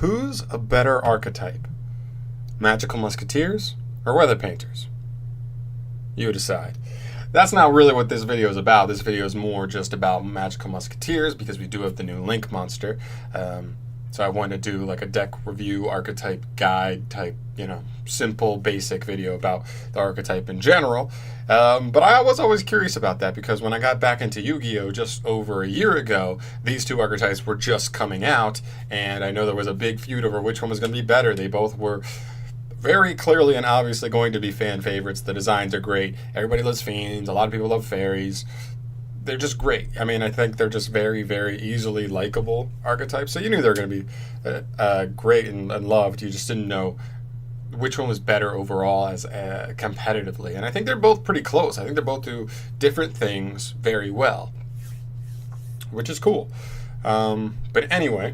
Who's a better archetype? Magical Musketeers or Weather Painters? You decide. That's not really what this video is about. This video is more just about Magical Musketeers because we do have the new Link monster. So I wanted to do like a deck review, archetype guide type, simple, basic video about the archetype in general. But I was always curious about that because when I got back into Yu-Gi-Oh! Just over a year ago, these two archetypes were just coming out, and I know there was a big feud over which one was going to be better. They both were very clearly and obviously going to be fan favorites. The designs are great. Everybody loves fiends. A lot of people love fairies. They're just great. I mean, I think they're just very, very easily likable archetypes. So you knew they were going to be great and loved. You just didn't know which one was better overall as competitively. And I think they're both pretty close. I think they both do different things very well, which is cool. But anyway,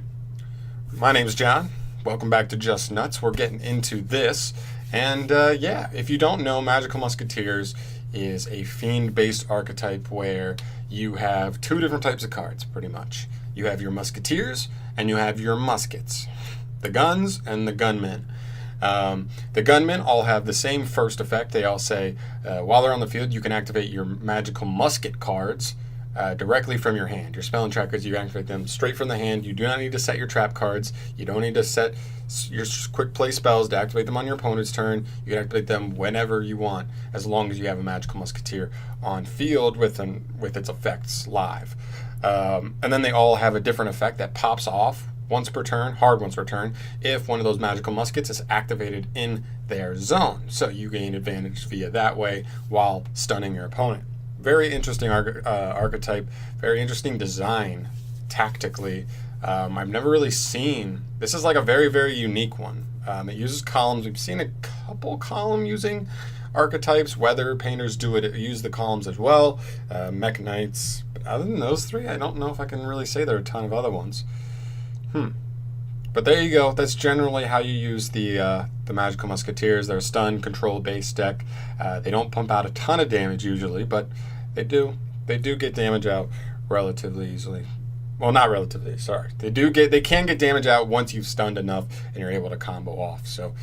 my name's John. Welcome back to Just Nuts. We're getting into this. And yeah, if you don't know, Magical Musketeers is a fiend-based archetype where you have two different types of cards, pretty much. You have your musketeers and you have your muskets, the guns and the gunmen. The gunmen all have the same first effect. They all say, while they're on the field, you can activate your magical musket cards directly from your hand. Your spell and trap cards, you activate them straight from the hand. You do not need to set your trap cards. You don't need to set your quick play spells to activate them on your opponent's turn. You can activate them whenever you want, as long as you have a magical musketeer on field with its effects live. And then they all have a different effect that pops off once per turn, hard once per turn, if one of those magical muskets is activated in their zone. So you gain advantage via that way while stunning your opponent. Very interesting archetype, very interesting design tactically. I've never really seen, this is like a very, very unique one. It uses columns. We've seen a couple column using archetypes. Weather painters use the columns as well. Mech Knights. But other than those three, I don't know if I can really say there are a ton of other ones. But there you go. That's generally how you use the Magical Musketeers. They're a stun control based deck. They don't pump out a ton of damage usually, but they do get damage out relatively easily. Well, not relatively, sorry. They can get damage out once you've stunned enough and you're able to combo off. So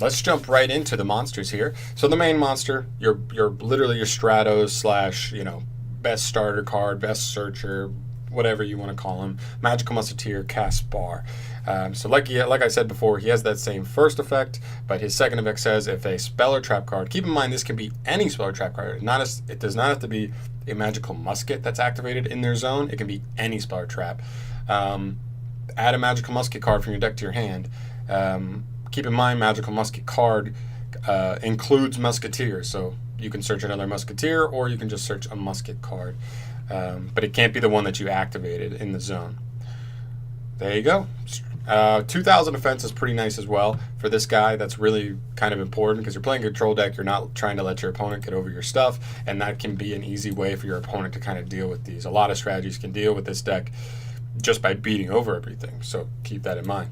let's jump right into the monsters here. So the main monster, you're literally your Stratos / best starter card, best searcher, whatever you want to call him, Magical Musketeer CASPAR. So like I said before, he has that same first effect, but his second effect says if a spell or trap card, keep in mind this can be any spell or trap card, it does not have to be a magical musket that's activated in their zone. It can be any spell or trap. Add a magical musket card from your deck to your hand. Keep in mind magical musket card includes musketeers, so you can search another musketeer or you can just search a musket card. But it can't be the one that you activated in the zone. There you go. 2,000 defense is pretty nice as well. For this guy, that's really kind of important because you're playing a control deck. You're not trying to let your opponent get over your stuff, and that can be an easy way for your opponent to kind of deal with these. A lot of strategies can deal with this deck just by beating over everything, so keep that in mind.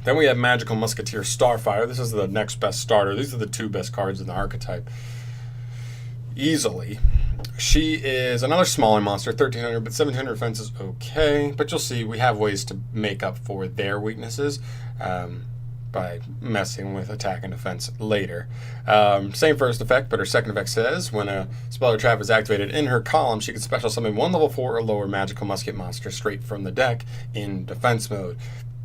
Then we have Magical Musketeer Starfire. This is the next best starter. These are the two best cards in the archetype. Easily. She is another smaller monster, 1,300, but 1,700 defense is okay. But you'll see we have ways to make up for their weaknesses by messing with attack and defense later. Same first effect, but her second effect says when a spell or trap is activated in her column, she can special summon one level 4 or lower magical musket monster straight from the deck in defense mode.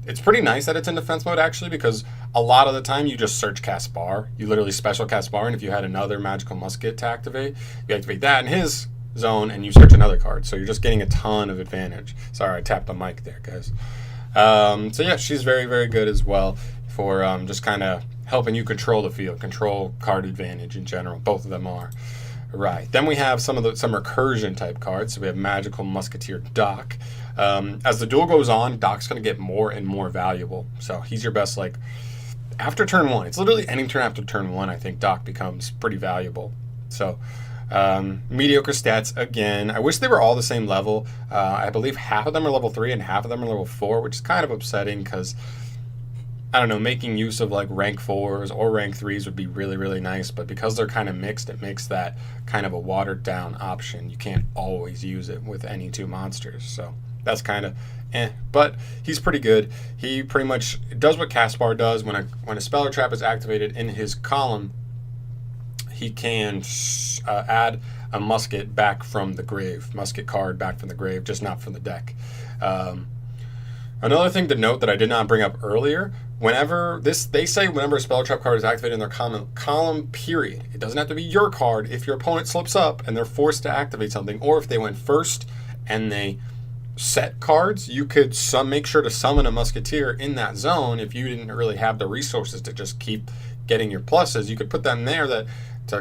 It's pretty nice that it's in defense mode, actually, because a lot of the time you just search CASPAR. You literally special CASPAR, and if you had another magical musket to activate, you activate that in his zone, and you search another card. So you're just getting a ton of advantage. Sorry, I tapped the mic there, guys. So yeah, she's very, very good as well for just kind of helping you control the field, control card advantage in general. Both of them are. Right. Then we have some recursion type cards. So we have Magical Musketeer Doc. As the duel goes on, Doc's going to get more and more valuable. So he's your best, after turn 1. It's literally any turn after turn 1, I think Doc becomes pretty valuable. So mediocre stats again. I wish they were all the same level. I believe half of them are level 3 and half of them are level 4, which is kind of upsetting because I don't know, making use of rank 4s or rank 3s would be really, really nice, but because they're kind of mixed, it makes that kind of a watered down option. You can't always use it with any two monsters, so That's kind of but he's pretty good. He pretty much does what CASPAR does. When a spell or trap is activated in his column, he can add a musket back from the grave, musket card back from the grave, just not from the deck. Another thing to note that I did not bring up earlier, they say whenever a spell or trap card is activated in their column, period. It doesn't have to be your card. If your opponent slips up and they're forced to activate something, or if they went first and they set cards, you could make sure to summon a musketeer in that zone. If you didn't really have the resources to just keep getting your pluses, you could put them there to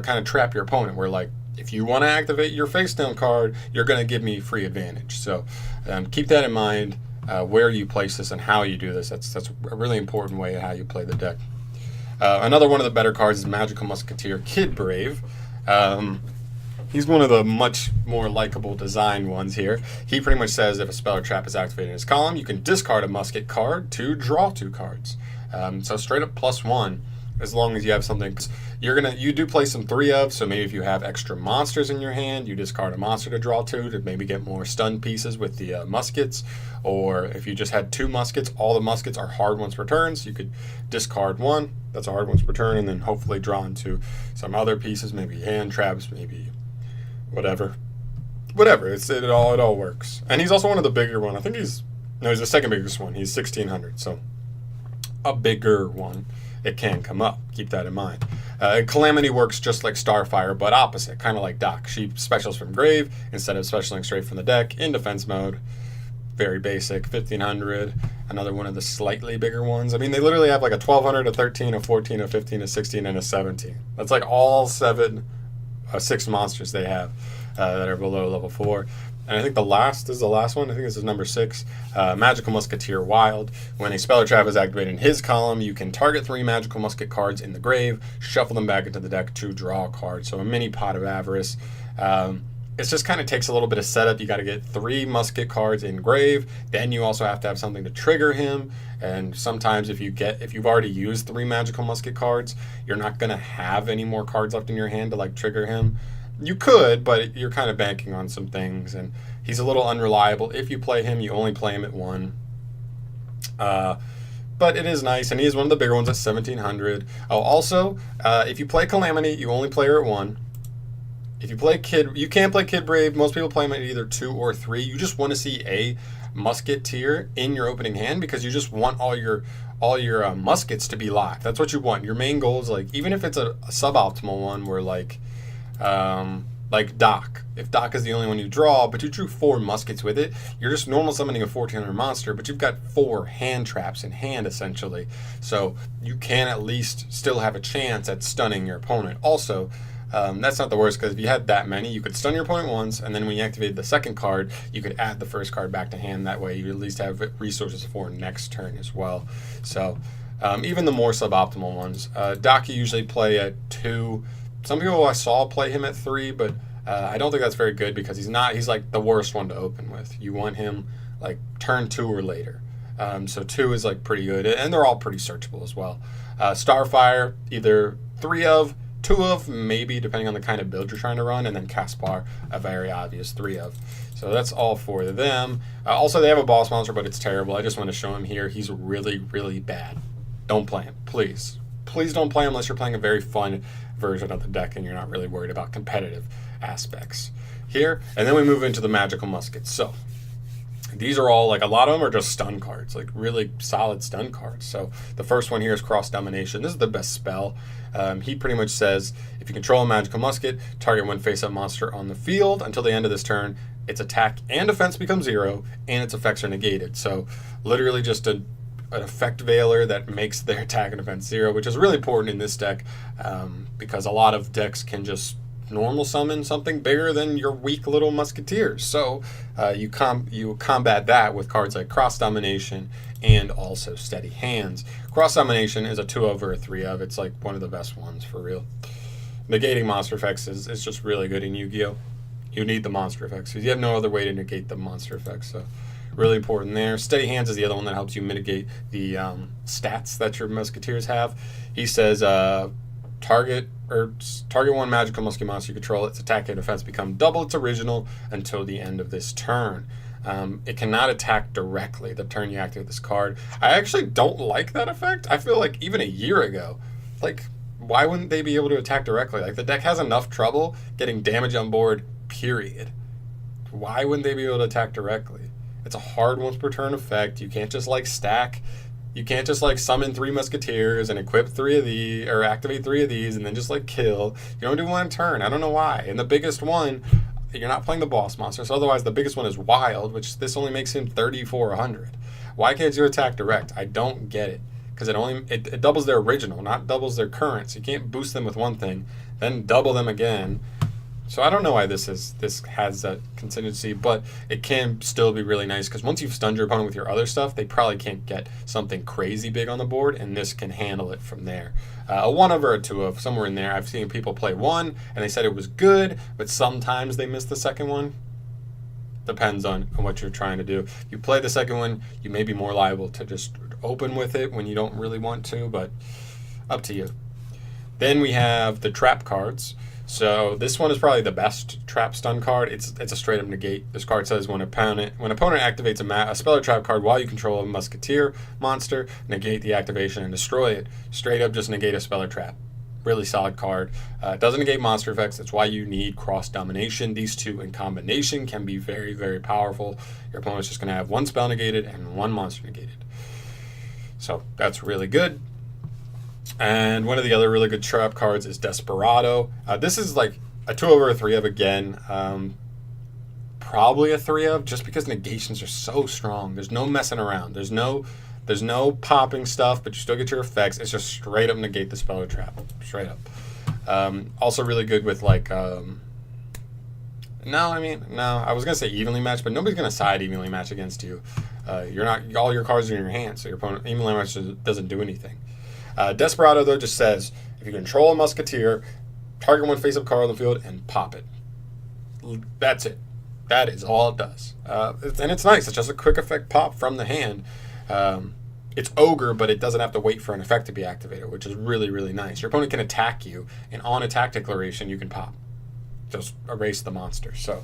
kind of trap your opponent, where like, if you want to activate your face down card, you're going to give me free advantage. So keep that in mind, where you place this and how you do this. That's a really important way of how you play the deck. Another one of the better cards is Magical Musketeer Kid Brave. He's one of the much more likable design ones here. He pretty much says if a spell or trap is activated in his column, you can discard a musket card to draw 2 cards. So straight up +1, as long as you have something. You do play some 3 of, so maybe if you have extra monsters in your hand, you discard a monster to draw 2 to maybe get more stun pieces with the muskets. Or if you just had 2 muskets, all the muskets are hard ones per turn, so you could discard 1, that's a hard ones per turn, and then hopefully draw into some other pieces, maybe hand traps, maybe whatever. It all works. And he's also one of the bigger one. I think he's the second biggest one. He's 1600, so a bigger one. It can come up. Keep that in mind. Calamity works just like Starfire, but opposite, kind of like Doc. She specials from grave instead of specialing straight from the deck in defense mode. Very basic. 1500. Another one of the slightly bigger ones. I mean, they literally have like a 1200, a 13, a 14, a 15, a 16, and a 17. That's like all 6 monsters they have that are below level 4. And I think the last is the last one. I think this is number 6. Magical Musketeer Wild. When a spell or trap is activated in his column, you can target 3 magical musket cards in the grave, shuffle them back into the deck to draw a card. So a mini Pot of Avarice. It just kind of takes a little bit of setup. You got to get 3 musket cards in grave. Then you also have to have something to trigger him. And sometimes if you've already used 3 magical musket cards, you're not going to have any more cards left in your hand to like trigger him. You could, but you're kind of banking on some things, and he's a little unreliable. If you play him, you only play him at 1. But it is nice, and he's one of the bigger ones at 1700. Oh, also, if you play Calamity, you only play her at 1. If you play you can't play Kid Brave. Most people play him at either 2 or 3. You just want to see a musketeer in your opening hand because you just want all your muskets to be locked. That's what you want. Your main goal is like, even if it's a suboptimal one where like Doc. If Doc is the only one you draw, but you drew 4 muskets with it, you're just normal summoning a 1400 monster, but you've got 4 hand traps in hand, essentially. So you can at least still have a chance at stunning your opponent. Also, that's not the worst, because if you had that many, you could stun your opponent once, and then when you activate the second card, you could add the first card back to hand. That way you at least have resources for next turn as well. So even the more suboptimal ones. Doc you usually play at 2. Some people I saw play him at 3, but I don't think that's very good because he's like the worst one to open with. You want him like turn 2 or later. So 2 is like pretty good, and they're all pretty searchable as well. Starfire, either 3 of, 2 of, maybe depending on the kind of build you're trying to run, and then Caspar, a very obvious 3 of. So that's all for them. Also, they have a boss monster, but it's terrible. I just want to show him here. He's really, really bad. Don't play him, please. Please don't play him unless you're playing a very fun version of the deck and you're not really worried about competitive aspects here. And then we move into the magical muskets. So these are all, like, a lot of them are just stun cards, like really solid stun cards. So the first one here is Cross Domination. This is the best spell. He pretty much says if you control a magical musket, target one face-up monster on the field until the end of this turn. Its attack and defense become 0, and its effects are negated. So literally just an effect veiler that makes their attack and defense 0, which is really important in this deck because a lot of decks can just normal summon something bigger than your weak little musketeers. So you combat that with cards like Cross Domination and also Steady Hands. Cross Domination is a 2 of or a 3 of. It's like one of the best ones for real. Negating monster effects is just really good in Yu-Gi-Oh! You need the monster effects because you have no other way to negate the monster effects. So really important there. Steady Hands is the other one that helps you mitigate the stats that your musketeers have. He says target one magical musket monster you control. Its attack and defense become double its original until the end of this turn. It cannot attack directly the turn you activate this card. I actually don't like that effect. I feel like even a year ago, like, why wouldn't they be able to attack directly? Like, the deck has enough trouble getting damage on board, period. Why wouldn't they be able to attack directly? It's a hard once per turn effect. You can't just like stack. You can't just like summon 3 musketeers and equip 3 of these, or activate 3 of these, and then just like kill. You don't do one turn. I don't know why. And the biggest one, you're not playing the boss monster, so otherwise the biggest one is Wild, which this only makes him 3,400. Why can't you attack direct? I don't get it. Because it doubles their original, not doubles their current. So you can't boost them with one thing, then double them again. So I don't know why this has that contingency, but it can still be really nice because once you've stunned your opponent with your other stuff, they probably can't get something crazy big on the board, and this can handle it from there. A 1 of or a 2 of, somewhere in there. I've seen people play 1, and they said it was good, but sometimes they miss the second one. Depends on what you're trying to do. If you play the second one, you may be more liable to just open with it when you don't really want to, but up to you. Then we have the trap cards. So this one is probably the best trap stun card. It's a straight up negate. This card says when opponent activates a spell or trap card while you control a musketeer monster, negate the activation and destroy it. Straight up just negate a spell or trap. Really solid card. It doesn't negate monster effects. That's why you need cross domination. These two in combination can be very, very powerful. Your opponent's just going to have 1 spell negated and 1 monster negated. So that's really good. And one of the other really good trap cards is Desperado. This is like a 2 over a 3 of again. Probably a 3 of, just because negations are so strong. There's no messing around. There's no popping stuff, but you still get your effects. It's just straight up negate the spell or trap. Straight up. Also really good with like no, I was gonna say evenly matched, but nobody's gonna side evenly match against you. You're not, all your cards are in your hand, so your opponent evenly match doesn't do anything. Desperado though just says if you control a musketeer, target 1 face-up card on the field and pop it. That's it. That is all it does. And it's nice. It's just a quick effect pop from the hand. It's ogre, but it doesn't have to wait for an effect to be activated, which is really, really nice. Your opponent can attack you, and on attack declaration, you can pop. Just erase the monster. So,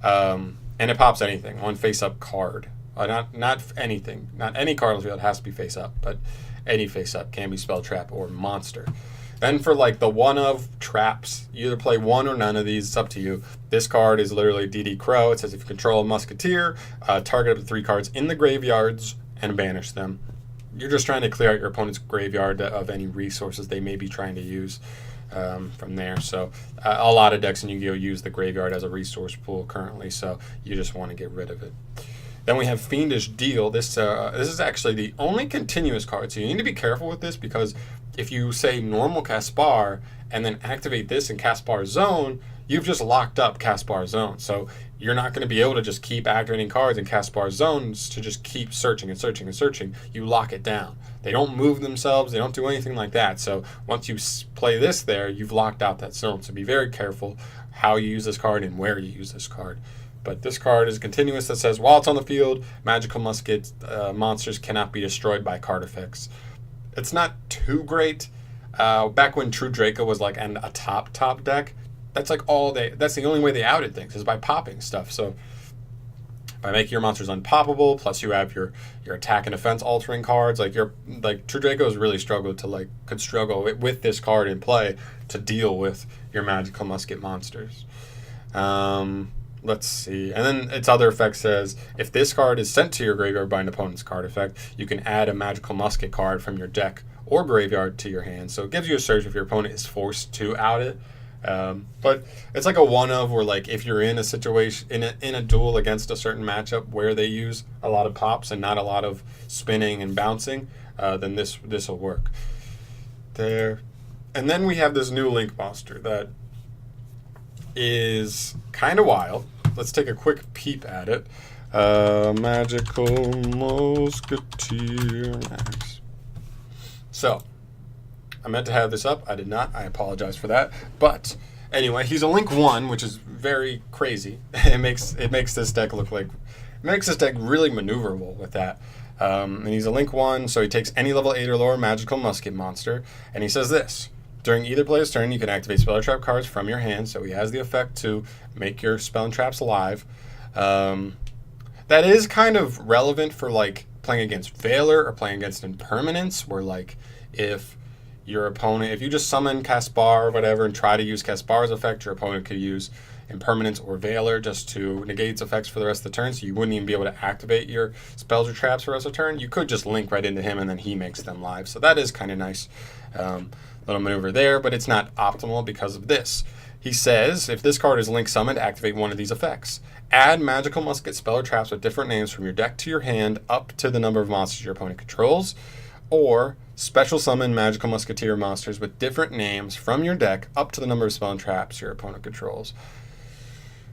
and it pops anything. 1 face-up card. Not anything. Not any card on the field has to be face-up, but any face-up can be spell, trap, or monster. Then for like the 1 of traps, you either play 1 or none of these. It's up to you. This card is literally DD Crow. It says if you control a musketeer, target up to 3 cards in the graveyards and banish them. You're just trying to clear out your opponent's graveyard of any resources they may be trying to use from there. So a lot of decks in Yu-Gi-Oh! Use the graveyard as a resource pool currently, so you just want to get rid of it. Then we have Fiendish Deal. This is actually the only continuous card, so you need to be careful with this because if you say normal CASPAR and then activate this in CASPAR Zone, you've just locked up CASPAR Zone. So you're not going to be able to just keep activating cards in CASPAR Zones to just keep searching and searching and searching. You lock it down. They don't move themselves. They don't do anything like that. So once you play this there, you've locked out that zone. So be very careful how you use this card and where you use this card. But this card is continuous that says, while it's on the field, magical musket monsters cannot be destroyed by card effects. It's not too great. Back when True Draco was like a top deck, that's like that's the only way they outed things is by popping stuff. So by making your monsters unpoppable, plus you have your attack and defense altering cards, like True Draco's really could struggle with this card in play to deal with your magical musket monsters. Let's see. And then its other effect says, if this card is sent to your graveyard by an opponent's card effect, you can add a magical musket card from your deck or graveyard to your hand. So it gives you a surge if your opponent is forced to out it. But it's like a 1 of where like if you're in a situation, in a duel against a certain matchup where they use a lot of pops and not a lot of spinning and bouncing, then this will work. There. And then we have this new Link monster that is kind of wild. Let's take a quick peep at it. Magical Musketeer Max. So, I meant to have this up. I did not. I apologize for that. But anyway, he's a Link 1, which is very crazy. It makes this deck really maneuverable with that. And he's a Link 1, so he takes any level 8 or lower magical musket monster. And he says this. During either player's turn, you can activate spell or trap cards from your hand, so he has the effect to make your spell and traps alive. Then That is kind of relevant for like playing against Valor or playing against Impermanence, where like if your opponent, if you just summon Caspar or whatever and try to use Caspar's effect, your opponent could use Impermanence or Valor just to negate its effects for the rest of the turn, so you wouldn't even be able to activate your spells or traps for the rest of the turn. You could just link right into him and then he makes them live. So that is kind of nice. Little maneuver there, but it's not optimal because of this. He says, if this card is link summoned, activate one of these effects. Add magical musket spell or traps with different names from your deck to your hand up to the number of monsters your opponent controls, or special summon magical musketeer monsters with different names from your deck up to the number of spell and traps your opponent controls.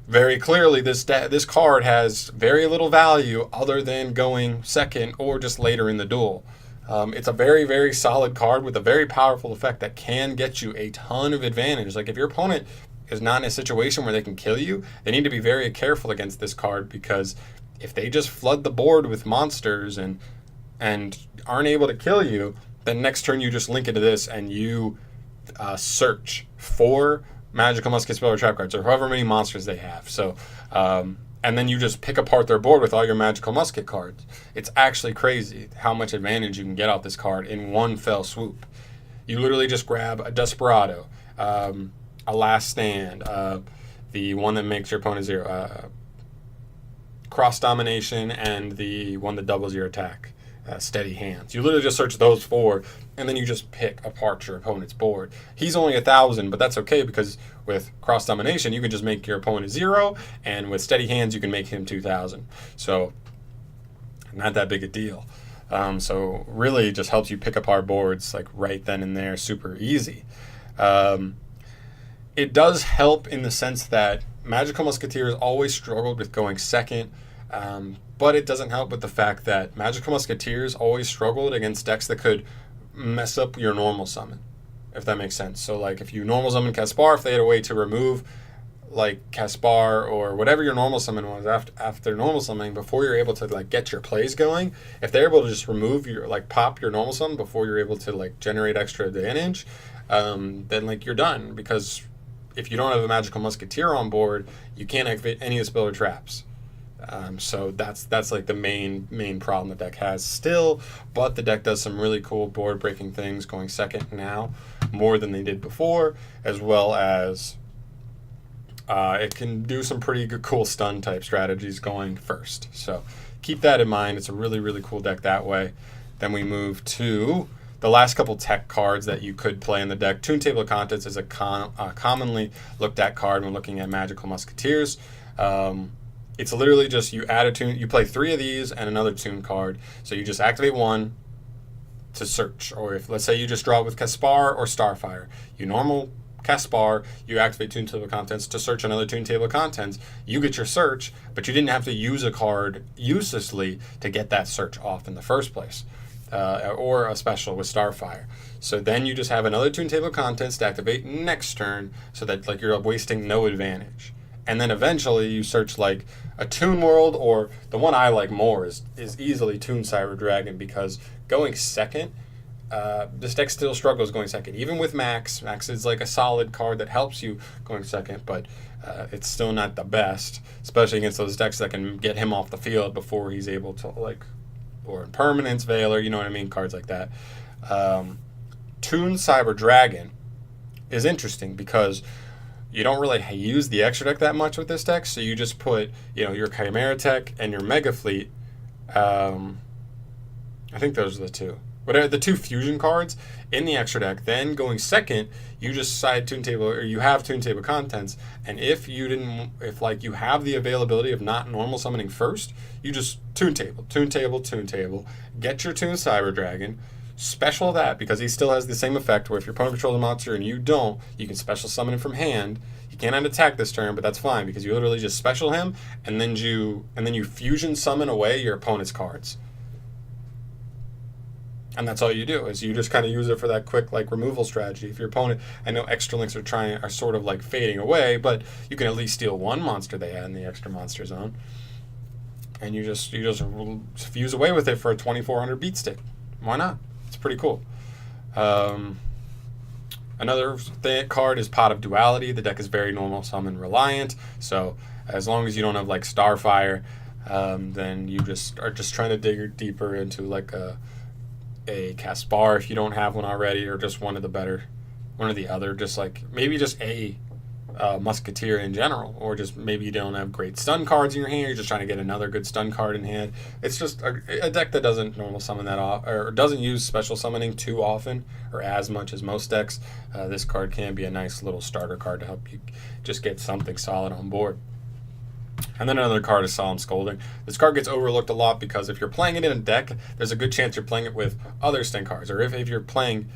Very clearly, this card has very little value other than going second or just later in the duel. It's a very, very solid card with a very powerful effect that can get you a ton of advantage. Like if your opponent is not in a situation where they can kill you, they need to be very careful against this card, because if they just flood the board with monsters and aren't able to kill you, then next turn you just link into this and you search for magical musket spell or trap cards, or however many monsters they have. So and then you just pick apart their board with all your magical musket cards. It's actually crazy how much advantage you can get off this card in one fell swoop. You literally just grab a Desperado, a Last Stand, the one that makes your opponent 0, Cross Domination, and the one that doubles your attack, Steady Hands. You literally just search those 4, and then you just pick apart your opponent's board. He's only 1,000, but that's okay, because with Cross Domination, you can just make your opponent 0, and with Steady Hands, you can make him 2,000. So, not that big a deal. So, really just helps you pick apart boards like right then and there, super easy. It does help in the sense that Magical Musketeers always struggled with going second, but it doesn't help with the fact that Magical Musketeers always struggled against decks that could mess up your normal summon, if that makes sense. So like if you normal summon Caspar, if they had a way to remove like Caspar or whatever your normal summon was after normal summoning, before you're able to like get your plays going, if they're able to just remove your, like pop your normal summon before you're able to like generate extra advantage, then like you're done, because if you don't have a Magical Musketeer on board, you can't activate any of the spell or traps. So that's like the main problem the deck has still, but the deck does some really cool board breaking things going second now, more than they did before, as well as it can do some pretty good cool stun type strategies going first. So keep that in mind. It's a really, really cool deck that way. Then we move to the last couple tech cards that you could play in the deck. Toon Table of Contents is a commonly looked at card when looking at Magical Musketeers. It's literally just you add a toon, you play 3 of these and another toon card. So you just activate one to search, or if let's say you just draw it with Caspar or Starfire, you normal Caspar, you activate Toon Table of Contents to search another Toon Table of Contents. You get your search, but you didn't have to use a card uselessly to get that search off in the first place, or a special with Starfire. So then you just have another Toon Table of Contents to activate next turn, so that like you're wasting no advantage. And then eventually you search like a Toon World, or the one I like more is easily Toon Cyber Dragon, because going second, this deck still struggles going second. Even with Max is like a solid card that helps you going second, but it's still not the best, especially against those decks that can get him off the field before he's able to, like, or Impermanence, Valor, you know what I mean, cards like that. Toon Cyber Dragon is interesting because you don't really use the extra deck that much with this deck, so you just put, you know, your Chimera Tech and your Mega Fleet. I think those are the two. Whatever, the 2 fusion cards in the extra deck. Then going second, you just side Toon Table, or you have Toon Table Contents, and if like you have the availability of not normal summoning first, you just Toon Table, get your Toon Cyber Dragon, special that, because he still has the same effect where if your opponent controls a monster and you don't, you can special summon him from hand. He cannot attack this turn, but that's fine because you literally just special him, and then you fusion summon away your opponent's cards. And that's all you do, is you just kind of use it for that quick like removal strategy. If your opponent, I know extra links are sort of like fading away, but you can at least steal one monster they had in the extra monster zone, and you just fuse away with it for a 2400 beat stick. Why not? It's pretty cool. Another card is Pot of Duality. The deck is very normal summon reliant, so as long as you don't have like Starfire, then you just are just trying to dig deeper into like a CASPAR if you don't have one already, or just one of the other, just like maybe just a musketeer in general, or just maybe you don't have great stun cards in your hand, you're just trying to get another good stun card in hand. It's just a deck that doesn't normal summon that off, or doesn't use special summoning too often or as much as most decks. This card can be a nice little starter card to help you just get something solid on board. And then another card is Solemn Scolding. This card gets overlooked a lot because if you're playing it in a deck, there's a good chance you're playing it with other stun cards, or if you're playing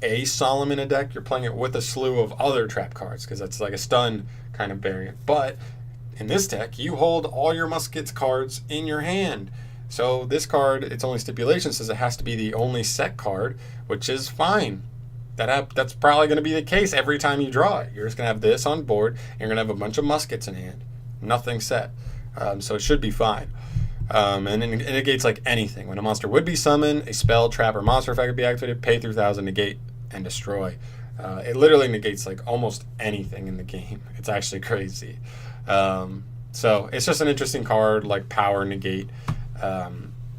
a Solemn in a deck, you're playing it with a slew of other trap cards, because that's like a stun kind of variant. But in this deck, you hold all your muskets cards in your hand. So this card, its only stipulation says it has to be the only set card, which is fine. That's probably going to be the case every time you draw it. You're just going to have this on board, and you're going to have a bunch of muskets in hand. Nothing set. So it should be fine. And it negates like anything. When a monster would be summoned, a spell, trap, or monster effect would be activated, pay 3,000, negate, and destroy. It literally negates like almost anything in the game. It's actually crazy. So it's just an interesting card, like power negate,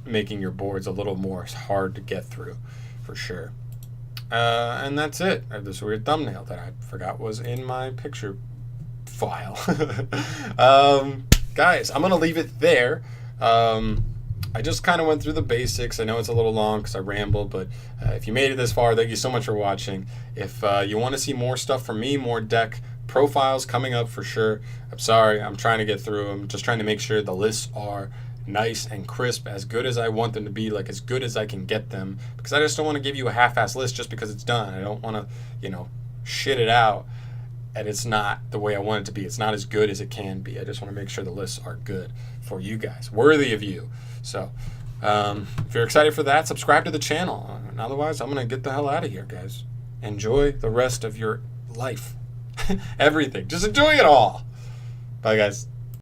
making your boards a little more hard to get through, for sure. And that's it. I have this weird thumbnail that I forgot was in my picture file. Guys, I'm gonna leave it there. I just kind of went through the basics. I know it's a little long because I rambled, but if you made it this far, thank you so much for watching. If you want to see more stuff from me, more deck profiles coming up for sure. I'm sorry, I'm trying to get through them, just trying to make sure the lists are nice and crisp, as good as I want them to be, like as good as I can get them, because I just don't want to give you a half-ass list just because it's done. I don't want to, shit it out and it's not the way I want it to be. It's not as good as it can be. I just want to make sure the lists are good for you guys, worthy of you. So if you're excited for that, subscribe to the channel. And otherwise, I'm going to get the hell out of here, guys. Enjoy the rest of your life. Everything. Just enjoy it all. Bye, guys.